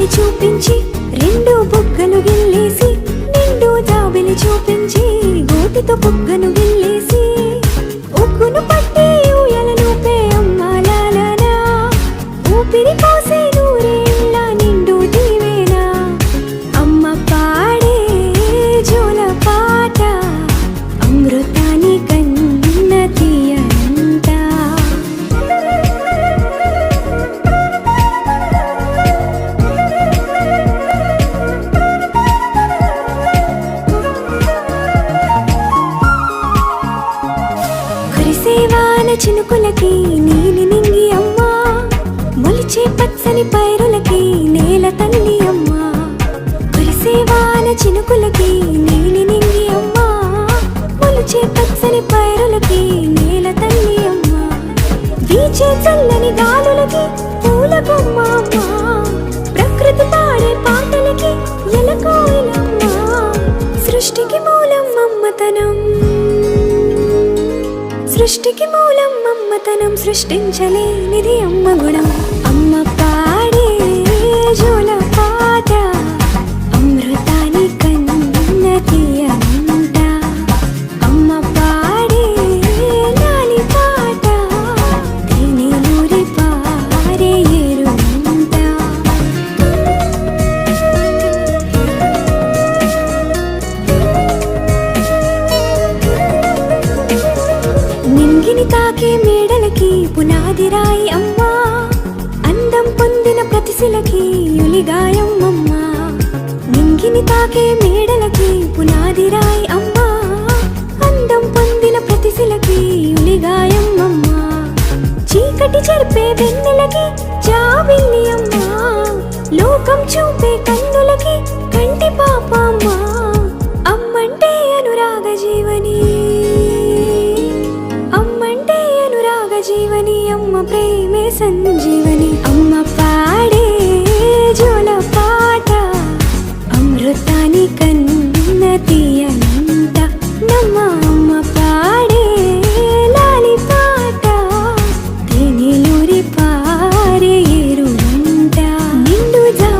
జాబిలి చూపించి రెండు బుగ్గలు గిల్లేసి నిండు జాబిలి చూపించి గోటితో బుగ్గను గిల్లేసి ఉగ్గును పట్టి ఊయలను పే అమ్మాలాలనా ఊపిరి పోసే నూరేళ్ళ నిండు దీవేనా అమ్మ పాడే జోల పాట అమృతాని కన్న తీయంట. కురిసేవాన చినుకులకి నీలి నింగి అమ్మా మొలిచే పచ్చని పైరులకి నేల తల్లి అమ్మా కురిసేవాన చినుకులకి నీలి నింగి అమ్మా మొలిచే పచ్చని పైరులకి నేల తల్లి అమ్మా వీచే చల్లని గాలులకి పూల బొమ్మ అమ్మా ప్రకృతి పాడే పాటలకి ఎలకోయిలమ్మా సృష్టికి మూలం మమ్మతనం సృష్టికి మూలం మమ్మతనం సృష్టించలేనిది అమ్మ గుణం అమ్మ పాడే జోల పాట అమృతాని కన్న తీయంట అమ్మ పాడే లాలి పాట తేనెలూరి పారే ఏరుంట. నింగిని తాకే మేడలకి పునాది రాయి అమ్మా అందం పొందిన ప్రతిశిలకి యులిగాయం అమ్మా నింగిని తాకే మేడలకి పునాది రాయి అమ్మా అందం పొందిన ప్రతిశిలకి యులిగాయం అమ్మా చీకటి చెరిపే వెన్నెలకి జాబిల్లి అమ్మా లోకం చూపే కన్నులకి కంటి పాప అమ్మా అమ్మంటే అనురాగ జీవని అమ్మంటే అనురాగ జీవని అమ్మ ప్రేమే సంజీవని.